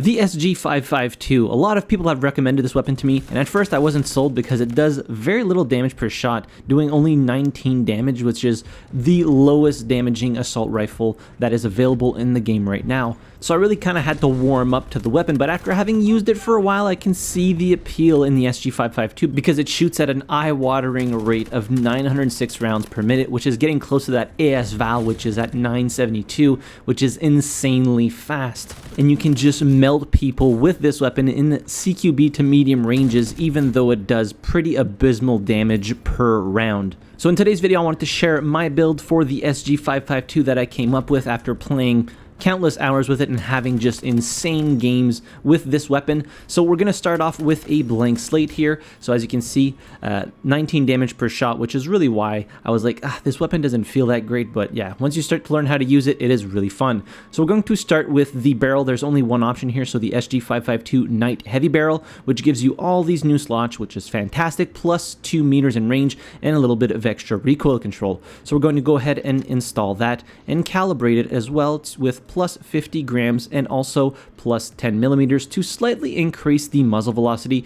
The SG552. A lot of people have recommended this weapon to me, and at first I wasn't sold because it does very little damage per shot, doing only 19 damage, which is the lowest damaging assault rifle that is available in the game right now. So I really kind of had to warm up to the weapon, but after having used it for a while, I can see the appeal in the SG552 because it shoots at an eye-watering rate of 906 rounds per minute, which is getting close to that AS Val, which is at 972, which is insanely fast. And you can just melt people with this weapon in CQB to medium ranges, even though it does pretty abysmal damage per round. So in today's video, I wanted to share my build for the SG552 that I came up with after playing countless hours with it and having just insane games with this weapon. So we're going to start off with a blank slate here. So as you can see, 19 damage per shot, which is really why I was like, this weapon doesn't feel that great. But yeah, once you start to learn how to use it, it is really fun. So we're going to start with the barrel. There's only one option here. So the SG552 Night Heavy Barrel, which gives you all these new slots, which is fantastic, plus 2 meters in range and a little bit of extra recoil control. So we're going to go ahead and install that and calibrate it as well with plus 50 grams and also plus 10 millimeters to slightly increase the muzzle velocity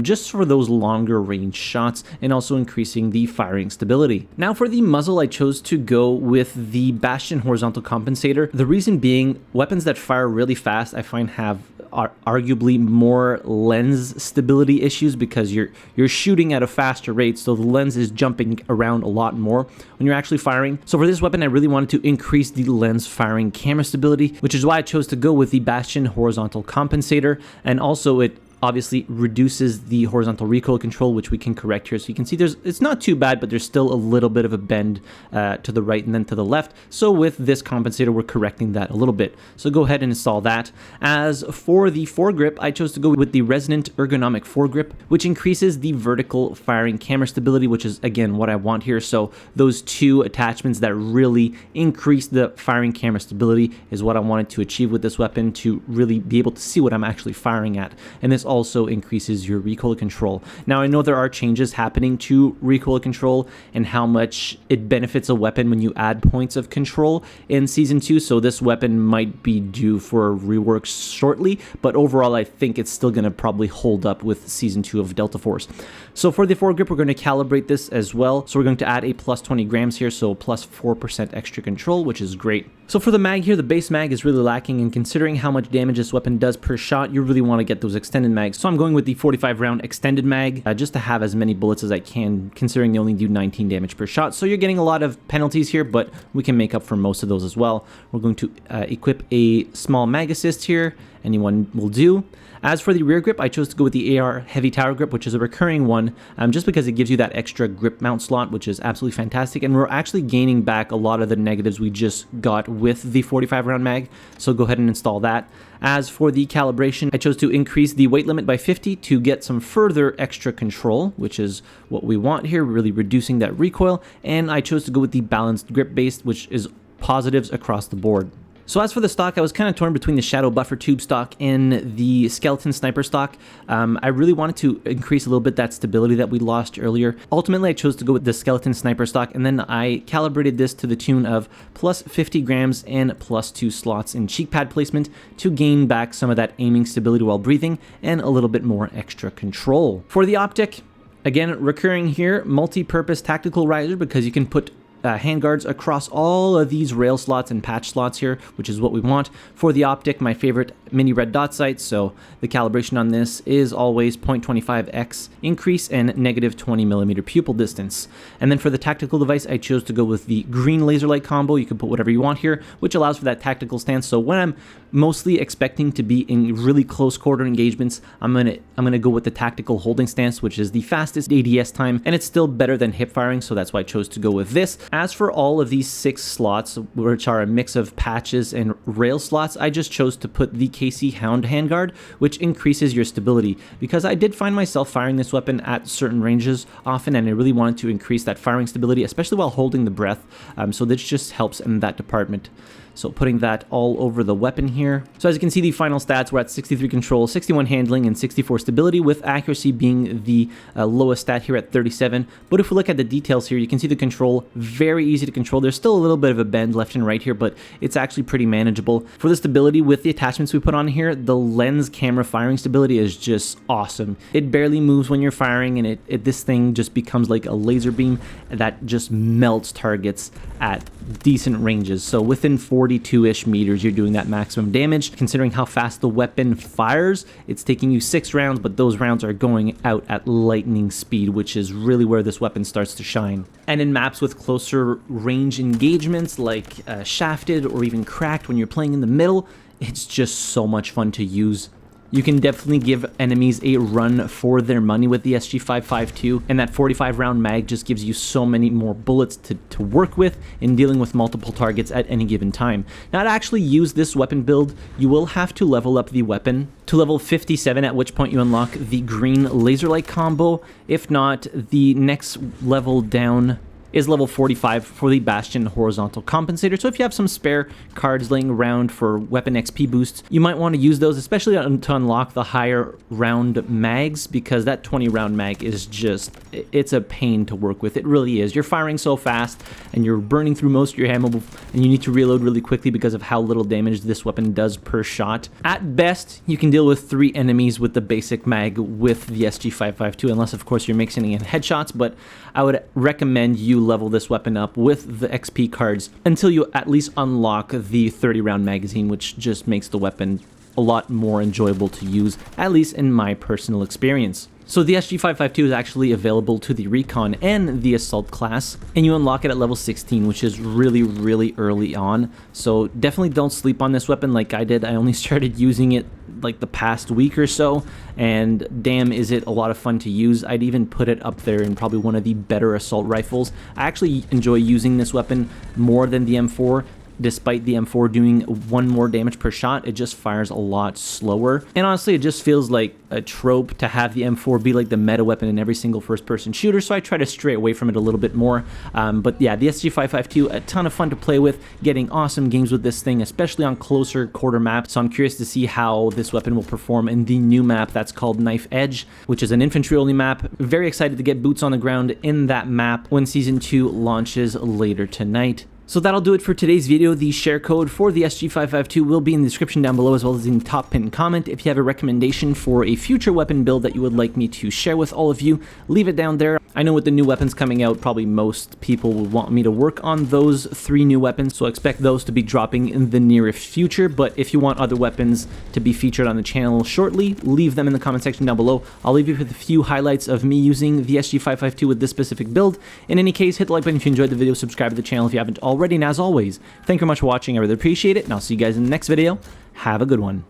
just for those longer range shots and also increasing the firing stability. Now for the muzzle, I chose to go with the Bastion horizontal compensator. The reason being, weapons that fire really fast I find have arguably more lens stability issues because you're shooting at a faster rate, so the lens is jumping around a lot more when you're actually firing. So for this weapon, I really wanted to increase the lens firing camera stability, which is why I chose to go with the Bastion horizontal compensator, and also it obviously reduces the horizontal recoil control, which we can correct here. So you can see it's not too bad, but there's still a little bit of a bend to the right and then to the left. So with this compensator, we're correcting that a little bit. So go ahead and install that. As for the foregrip, I chose to go with the Resonant Ergonomic Foregrip, which increases the vertical firing camera stability, which is, again, what I want here. So those two attachments that really increase the firing camera stability is what I wanted to achieve with this weapon, to really be able to see what I'm actually firing at. And this also increases your recoil control. Now I know there are changes happening to recoil control and how much it benefits a weapon when you add points of control in Season 2, so this weapon might be due for a rework shortly, but overall I think it's still going to probably hold up with Season 2 of Delta Force. So for the foregrip, we're going to calibrate this as well. So we're going to add a plus 20 grams here, so plus 4% extra control, which is great. So for the mag here, the base mag is really lacking, and considering how much damage this weapon does per shot, you really want to get those extended mags. So I'm going with the 45 round extended mag just to have as many bullets as I can, considering they only do 19 damage per shot. So you're getting a lot of penalties here, but we can make up for most of those as well. We're going to equip a small mag assist here. Anyone will do. As for the rear grip, I chose to go with the AR Heavy Tower Grip, which is a recurring one, just because it gives you that extra grip mount slot, which is absolutely fantastic. And we're actually gaining back a lot of the negatives we just got with the 45 round mag. So go ahead and install that. As for the calibration, I chose to increase the weight limit by 50 to get some further extra control, which is what we want here, really reducing that recoil. And I chose to go with the balanced grip base, which is positives across the board. So as for the stock, I was kind of torn between the Shadow Buffer Tube stock and the Skeleton Sniper stock. I really wanted to increase a little bit that stability that we lost earlier. Ultimately, I chose to go with the Skeleton Sniper stock, and then I calibrated this to the tune of plus 50 grams and plus 2 slots in cheek pad placement to gain back some of that aiming stability while breathing and a little bit more extra control. For the optic, again, recurring here, multi-purpose tactical riser, because you can put handguards across all of these rail slots and patch slots here, which is what we want. For the optic, my favorite mini red dot sight, so the calibration on this is always 0.25x increase and negative 20 millimeter pupil distance. And then for the tactical device, I chose to go with the green laser light combo. You can put whatever you want here, which allows for that tactical stance. So when I'm mostly expecting to be in really close quarter engagements, I'm gonna go with the tactical holding stance, which is the fastest ADS time, and it's still better than hip firing, so that's why I chose to go with this. As for all of these 6 slots, which are a mix of patches and rail slots, I just chose to put the KC Hound handguard, which increases your stability, because I did find myself firing this weapon at certain ranges often, and I really wanted to increase that firing stability, especially while holding the breath, so this just helps in that department. So putting that all over the weapon here. So as you can see, the final stats were at 63 control, 61 handling, and 64 stability, with accuracy being the lowest stat here at 37. But if we look at the details here, you can see the control, very easy to control. There's still a little bit of a bend left and right here, but it's actually pretty manageable. For the stability with the attachments we put on here, the lens camera firing stability is just awesome. It barely moves when you're firing, and this thing just becomes like a laser beam that just melts targets at decent ranges. So within 42-ish meters, you're doing that maximum damage. Considering how fast the weapon fires, it's taking you 6 rounds, but those rounds are going out at lightning speed, which is really where this weapon starts to shine. And in maps with closer range engagements like Shafted or even Cracked, when you're playing in the middle, it's just so much fun to use. You can definitely give enemies a run for their money with the SG552, and that 45 round mag just gives you so many more bullets to work with in dealing with multiple targets at any given time. Now, to actually use this weapon build, you will have to level up the weapon to level 57, at which point you unlock the green laser light combo. If not, the next level down is level 45 for the Bastion horizontal compensator. So if you have some spare cards laying around for weapon XP boosts, you might want to use those, especially to unlock the higher round mags, because that 20 round mag is just, it's a pain to work with. It really is. You're firing so fast and you're burning through most of your ammo, and you need to reload really quickly because of how little damage this weapon does per shot. At best, you can deal with 3 enemies with the basic mag with the SG552, unless of course you're mixing in headshots, but I would recommend you level this weapon up with the XP cards until you at least unlock the 30 round magazine, which just makes the weapon a lot more enjoyable to use, at least in my personal experience. So the SG552 is actually available to the Recon and the Assault class, and you unlock it at level 16, which is really early on. So definitely don't sleep on this weapon like I did. I only started using it like the past week or so, and damn is it a lot of fun to use. I'd even put it up there in probably one of the better assault rifles. I actually enjoy using this weapon more than the M4. Despite the M4 doing 1 more damage per shot, it just fires a lot slower. And honestly, it just feels like a trope to have the M4 be like the meta weapon in every single first-person shooter, so I try to stray away from it a little bit more. But yeah, the SG552, a ton of fun to play with, getting awesome games with this thing, especially on closer quarter maps. So I'm curious to see how this weapon will perform in the new map that's called Knife Edge, which is an infantry-only map. Very excited to get boots on the ground in that map when Season 2 launches later tonight. So that'll do it for today's video. The share code for the SG552 will be in the description down below, as well as in the top pinned comment. If you have a recommendation for a future weapon build that you would like me to share with all of you, leave it down there. I know with the new weapons coming out, probably most people will want me to work on those 3 new weapons, so expect those to be dropping in the nearest future. But if you want other weapons to be featured on the channel shortly, leave them in the comment section down below. I'll leave you with a few highlights of me using the SG552 with this specific build. In any case, hit the like button if you enjoyed the video, subscribe to the channel if you haven't already. And as always, thank you very much for watching. I really appreciate it, and I'll see you guys in the next video. Have a good one.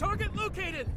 Target located!